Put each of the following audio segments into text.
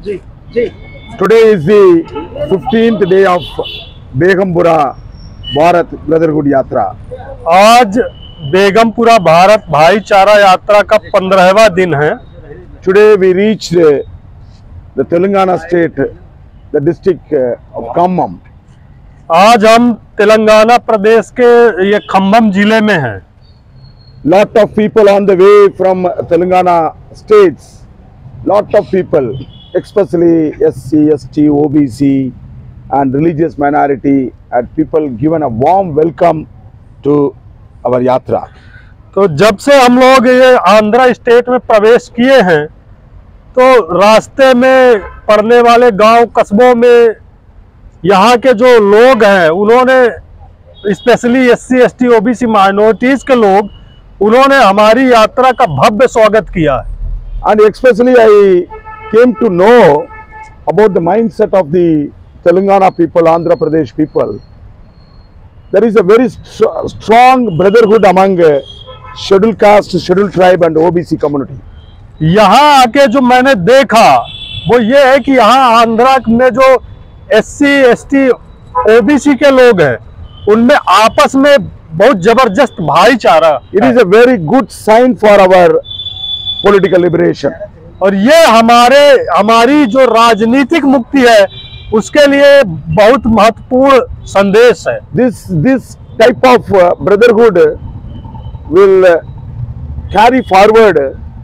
Ji ji. Today is the 15th day of Begumpura Bharat Brotherhood Yatra. आज बेगमपुरा भारत भाईचारा यात्रा का 15वां दिन है। Today we reached the Telangana state, the district of Khammam. आज हम तेलंगाना प्रदेश के ये खम्भम जिले में हैं। Lot of people on the way from Telangana states. Lot of people, especially SC, ST, OBC and religious minority, and people given a warm welcome to our yatra. तो जब से हम लोग ये आंध्रा स्टेट में प्रवेश किए हैं तो रास्ते में पड़ने वाले गांव कस्बों में यहाँ के जो लोग हैं उन्होंने specially SC, ST, OBC minorities के लोग उन्होंने हमारी यात्रा का भव्य स्वागत किया है। And especially I came to know about the mindset of the Telangana people, Andhra Pradesh people. There is a very strong brotherhood among scheduled caste, scheduled tribe and OBC community. यहाँ आके जो मैंने देखा वो ये है कि यहाँ आंध्रा में जो SC, ST, OBC के लोग हैं उनमें आपस में बहुत जबरदस्त भाईचारा। It is a very good sign for our political liberation. और ये हमारी जो राजनीतिक मुक्ति है उसके लिए बहुत महत्वपूर्ण संदेश है। This type of brotherhood will carry forward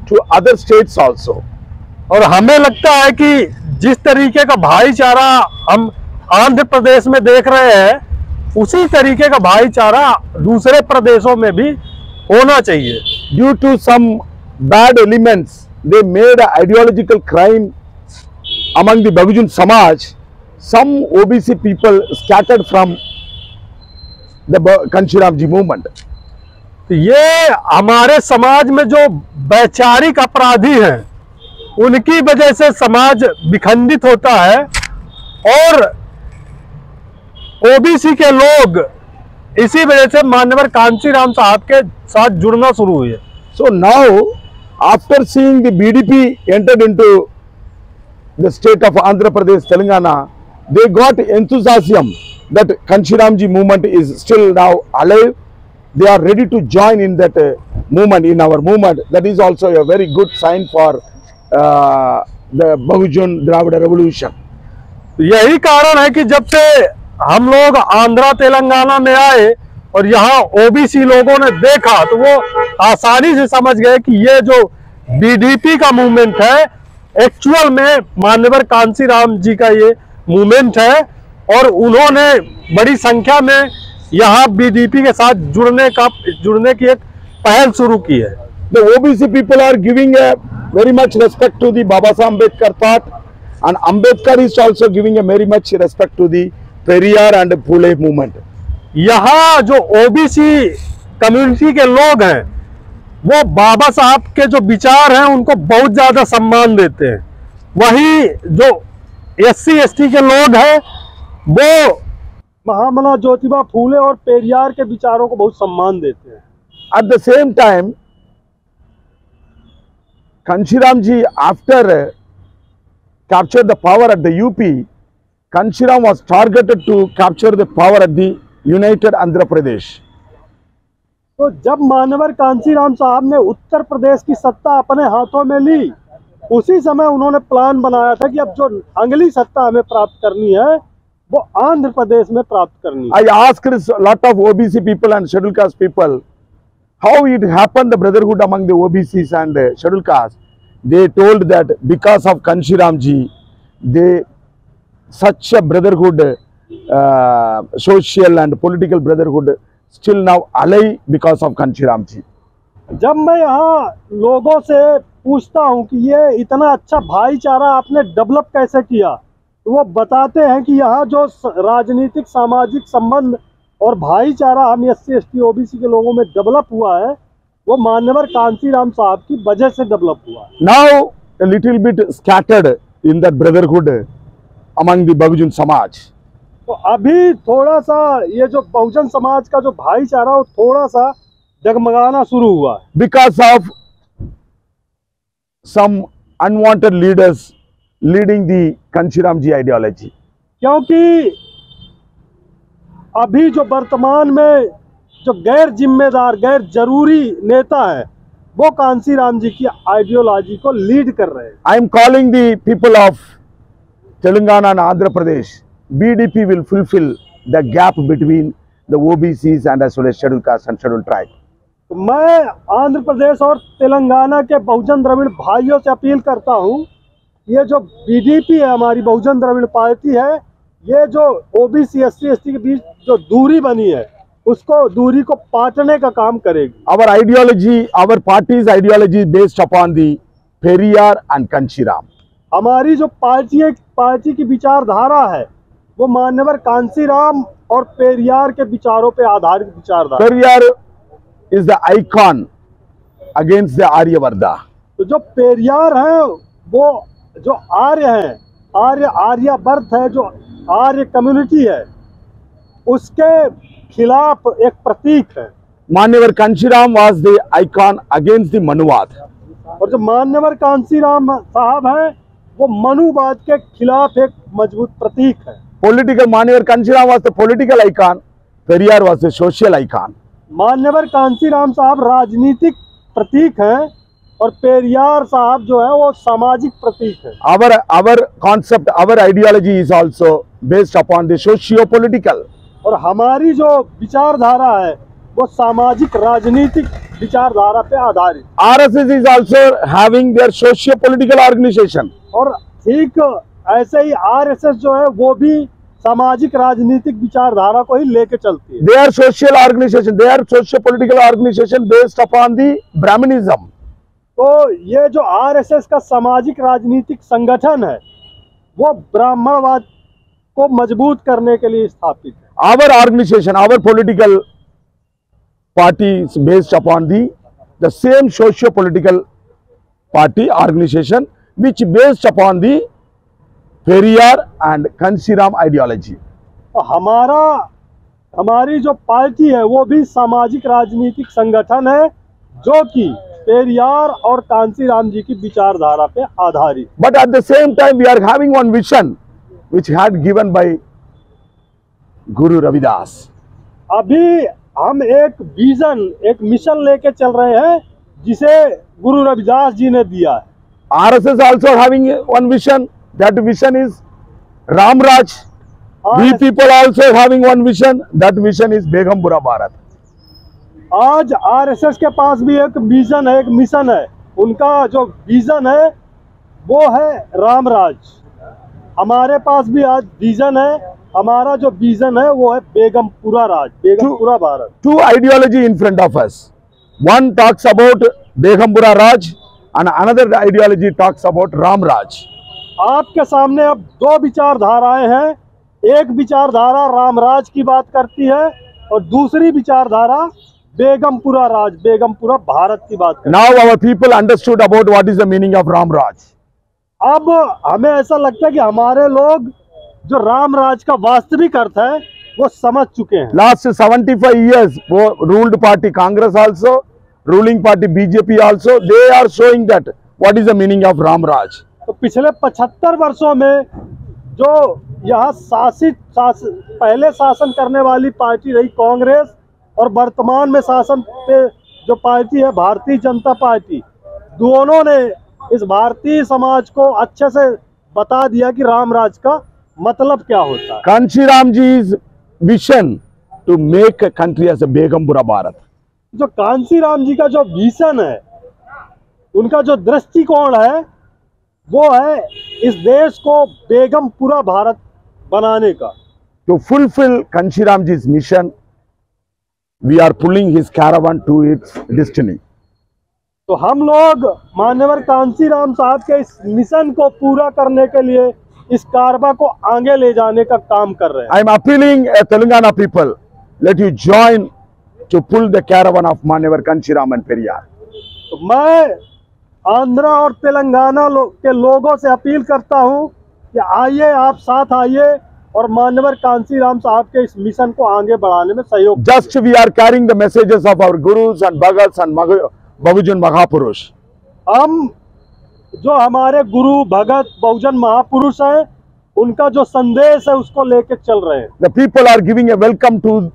to other states also. और हमें लगता है कि जिस तरीके का भाईचारा हम आंध्र प्रदेश में देख रहे हैं उसी तरीके का भाईचारा दूसरे प्रदेशों में भी होना चाहिए। Due to some bad elements, they made an ideological crime among the Bahujan Samaj. Some OBC people scattered from the Kanshiramji movement. ये हमारे समाज में जो वैचारिक अपराधी हैं उनकी वजह से समाज विखंडित होता है और OBC के लोग इसी वजह से मान्यवर कांशीराम साहब के साथ जुड़ना शुरू हुए। So now, after seeing the BDP entered into the state of Andhra Pradesh, Telangana, they got enthusiasm that Kanshiramji movement is still now alive. They are ready to join in that movement, in our movement. That is also a very good sign for the Bahujan Dravida revolution. यही कारण है कि जब से हम लोग आंध्रा तेलंगाना में आए और यहाँ OBC लोगों ने देखा तो वो आसानी से समझ गए कि ये जो BDP का मूवमेंट है एक्चुअल में मान्यवर कांशीराम जी का ये मूवमेंट है और उन्होंने बड़ी संख्या में यहाँ BDP के साथ जुड़ने की एक पहल शुरू की है। The OBC people are giving a very much respect to the Baba Saheb Ambedkar thought, and Ambedkar is also giving a very much respect to the Periyar and Phule movement. यहाँ जो OBC कम्युनिटी के लोग हैं वो बाबा साहब के जो विचार हैं उनको बहुत ज्यादा सम्मान देते हैं, वही जो SC, ST के लोग हैं वो महामना ज्योतिबा फूले और पेरियार के विचारों को बहुत सम्मान देते हैं। At the same time, Kanshiram ji, after captured the power at the UP, Kanshiram was targeted to capture the power at the United Andhra Pradesh. तो जब मान्यवर कांशीराम साहब ने उत्तर प्रदेश की सत्ता अपने हाथों में ली उसी समय उन्होंने प्लान बनाया था कि अब जो अगली सत्ता हमें प्राप्त करनी है वो आंध्र प्रदेश में प्राप्त करनी है। I asked a lot of OBC people and scheduled caste people how it happened, the brotherhood among the OBCs and scheduled caste. They told that because of Kanshiram ji, such a brotherhood, social and political brotherhood still now alive because of Kanshiram ji. जब मैं यहाँ लोगों से पूछता हूँ कि ये इतना अच्छा भाईचारा आपने डेवलप कैसे किया तो वो बताते हैं कि यहाँ जो राजनीतिक सामाजिक संबंध और भाईचारा हम SC, ST, OBC के लोगों में डेवलप हुआ है वो मान्यवर कांशीराम साहब की वजह से डेवलप हुआ है। Now a little bit scattered in that brotherhood among the Bahujan Samaj. तो अभी थोड़ा सा ये जो बहुजन समाज का जो भाईचारा वो थोड़ा सा डगमगाना शुरू हुआ है because of some unwanted leaders leading the Kanshiramji ideology. क्योंकि अभी जो वर्तमान में जो गैर जिम्मेदार गैर जरूरी नेता है वो कांशीराम जी की आइडियोलॉजी को लीड कर रहे हैं। I am calling the people of Telangana and Andhra Pradesh. BDP will fulfill the gap between the OBCs and as well as scheduled caste and scheduled tribe. तो मैं आंध्र प्रदेश और तेलंगाना के बहुजन द्रविड़ भाइयों से अपील करता हूं, ये जो बीडीपी है हमारी बहुजन द्रविड़ पार्टी है, ये जो ओबीसी एससी एसटी के बीच जो दूरी बनी है उसको दूरी को पाटने का काम करेगी। Our ideology, our party's ideology is based upon the Periyar and Kanshiram. हमारी जो पार्टी की विचारधारा है वो मान्यवर कांशीराम और पेरियार के विचारों पे आधारित विचारधारा। Periyar is the icon against the Aryavardha. तो जो पेरियार है वो जो आर्य है, आर्यवर्त है, जो आर्य कम्युनिटी है उसके खिलाफ एक प्रतीक है। Manyavar Kanshiram was the icon against the Manuvad. और जो मान्यवर कांशीराम साहब हैं वो मनुवाद के खिलाफ एक मजबूत प्रतीक है। Political Manyavar Kanshiram was the political icon. Periyar was the social icon. मान्यवर कांशीराम साहब राजनीतिक प्रतीक हैं और पेरियार साहब जो है वो सामाजिक प्रतीक है। Our concept, our ideology is also based upon the socio-political. और हमारी जो विचारधारा है वो सामाजिक राजनीतिक विचारधारा पे आधारित। RSS is also having their socio-political organization. और ठीक ऐसे ही आरएसएस जो है वो भी सामाजिक राजनीतिक विचारधारा को ही लेके चलती है। They are social organization. They are socio-political organization based upon the Brahminism. तो ये जो आरएसएस का सामाजिक राजनीतिक संगठन है वो ब्राह्मणवाद को मजबूत करने के लिए स्थापित है। Our organization, our political party is based upon the same socio-political party organization which based upon the Periyar and Kanshiram ideology. तो हमारी जो पार्टी है वो भी सामाजिक राजनीतिक संगठन है जो कि पेरियार और कांशीराम जी की विचारधारा पे आधारित। But at the same time we are having one vision which had given by Guru Ravidas. अभी हम एक विजन एक मिशन लेके चल रहे हैं जिसे गुरु रविदास जी ने दिया है। RSS also having one vision. That vision is Ram Raj. We people also having one vision. That vision is Begambura Bharat. आज आरएसएस के पास भी एक विजन है, एक मिशन है। उनका जो विजन है वो है रामराज। हमारे पास भी आज विजन है, हमारा जो विजन है वो है बेगमपुरा राज, Begumpura Bharat. Two ideology in front of us. One talks about Begambura Raj and another ideology talks about Ram Raj. आपके सामने अब दो विचारधाराएं हैं। एक विचारधारा रामराज की बात करती है और दूसरी विचारधारा बेगमपुरा राज, बेगमपुरा भारत की बात करती है। Now our people understood about what is the meaning of Ram Raj. अब हमें ऐसा लगता है कि हमारे लोग जो रामराज का वास्तविक अर्थ है वो समझ चुके हैं। Last 75 years, ruled party Congress also, ruling party BJP also, they are showing that what is the meaning of Ram Raj. तो पिछले 75 वर्षों में जो यहाँ पहले शासन करने वाली पार्टी रही कांग्रेस और वर्तमान में शासन पे जो पार्टी है भारतीय जनता पार्टी, दोनों ने इस भारतीय समाज को अच्छे से बता दिया कि रामराज का मतलब क्या होता है। Kanshiram ji's vision to make a country as a Begambura Bharat. जो कांशीराम जी का जो विजन है, उनका जो दृष्टिकोण है वो है इस देश को बेगमपुरा भारत बनाने का। To fulfill Kanshiram ji's mission, we are pulling his caravan to its destiny. तो हम लोग मान्यवर कांशीराम साहब के इस मिशन को पूरा करने के लिए इस कारवा को आगे ले जाने का काम कर रहे हैं। I am appealing a Telangana people, let you join to pull the caravan of Manyavar Kanshiram and Periyar. तो मैं आंध्रा और तेलंगाना के लोगों से अपील करता हूं कि आइए, आप साथ आइए और मान्यवर कांशीराम साहब के इस मिशन को आगे बढ़ाने में सहयोग। Just we are carrying the messages of our gurus and bhagats and Bahujan Mahapurush. हम जो हमारे गुरु भगत बहुजन महापुरुष हैं, उनका जो संदेश है उसको लेके चल रहे हैं। The people are giving a welcome to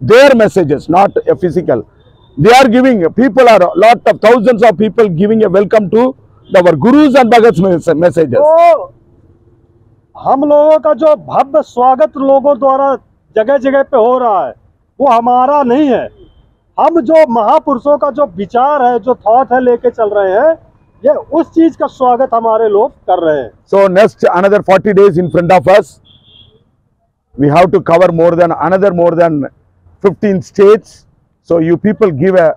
their messages, not a physical. They are giving, people are, lot of thousands of people giving a welcome to our gurus and bhagats messages. तो हम लोगों का जो भव्य स्वागत लोगों द्वारा जगह जगह पे हो रहा है वो हमारा नहीं है। हम जो महापुरुषों का जो विचार है, जो थॉट है लेके चल रहे हैं, ये उस चीज का स्वागत हमारे लोग कर रहे हैं। So next another 40 days in front of us. We have to cover more than 15 states. So you people give a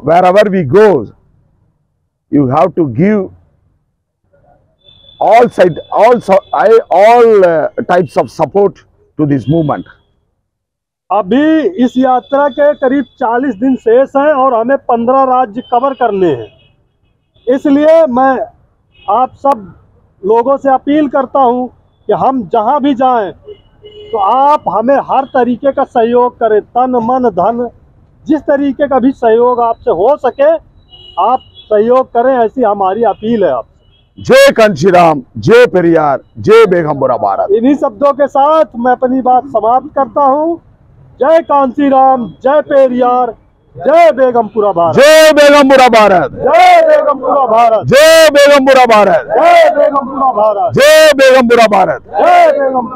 wherever we go, you have to give all types of support to this movement. अभी इस यात्रा के करीब 40 दिन शेष हैं और हमें 15 राज्य कवर करने हैं। इसलिए मैं आप सब लोगों से अपील करता हूं कि हम जहां भी जाएं तो आप हमें हर तरीके का सहयोग करें, तन मन धन, जिस तरीके का भी सहयोग आपसे हो सके आप सहयोग करें, ऐसी हमारी अपील है आपसे। जय कांशीराम, जय पेरियार, जय बेगमपुरा भारत। इन्हीं शब्दों के साथ मैं अपनी बात समाप्त करता हूं। जय कांशीराम, जय पेरियार, जय बेगमपुरा भारत। जय बेगमपुरा भारत। जय बेगमपुरा भारत। जय बेगमपुरा भारत। जय बेगमपुरा भारत। जय बेगमपुरा भारत। जय बेगम